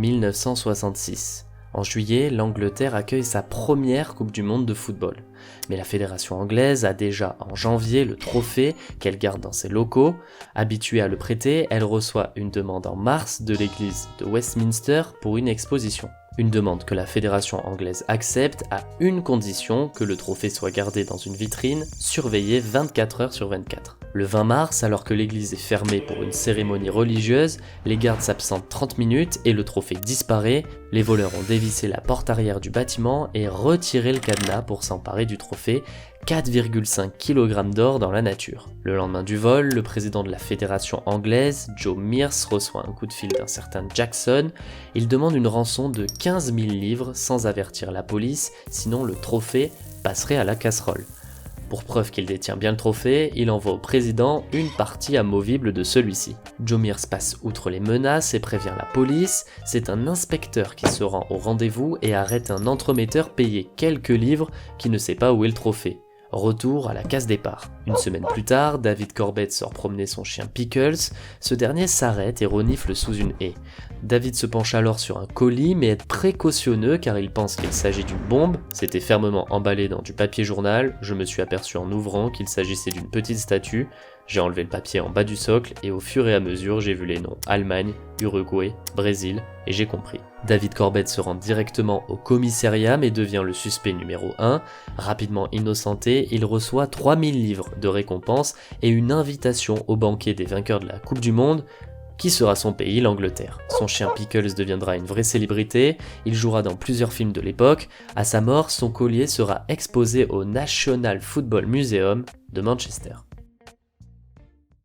1966. En juillet, l'Angleterre accueille sa première Coupe du Monde de football. Mais la fédération anglaise a déjà en janvier le trophée qu'elle garde dans ses locaux. Habituée à le prêter, elle reçoit une demande en mars de l'église de Westminster pour une exposition. Une demande que la fédération anglaise accepte à une condition, que le trophée soit gardé dans une vitrine, surveillée 24 heures sur 24. Le 20 mars, alors que l'église est fermée pour une cérémonie religieuse, les gardes s'absentent 30 minutes et le trophée disparaît. Les voleurs ont dévissé la porte arrière du bâtiment et retiré le cadenas pour s'emparer du trophée, 4,5 kg d'or dans la nature. Le lendemain du vol, le président de la fédération anglaise, Joe Mears, reçoit un coup de fil d'un certain Jackson. Il demande une rançon de 15 000 livres sans avertir la police, sinon le trophée passerait à la casserole. Pour preuve qu'il détient bien le trophée, il envoie au président une partie amovible de celui-ci. Joe Mears passe outre les menaces et prévient la police. C'est un inspecteur qui se rend au rendez-vous et arrête un entremetteur payé quelques livres qui ne sait pas où est le trophée. Retour à la case départ. Une semaine plus tard, David Corbett sort promener son chien Pickles. Ce dernier s'arrête et renifle sous une haie. David se penche alors sur un colis mais est précautionneux car il pense qu'il s'agit d'une bombe. C'était fermement emballé dans du papier journal. Je me suis aperçu en ouvrant qu'il s'agissait d'une petite statue. J'ai enlevé le papier en bas du socle et au fur et à mesure j'ai vu les noms Allemagne, Uruguay, Brésil et j'ai compris. David Corbett se rend directement au commissariat mais devient le suspect numéro 1. Rapidement innocenté, il reçoit 3000 livres de récompense et une invitation au banquet des vainqueurs de la Coupe du Monde. Qui sera son pays, l'Angleterre. Son chien Pickles deviendra une vraie célébrité, il jouera dans plusieurs films de l'époque. À sa mort, son collier sera exposé au National Football Museum de Manchester.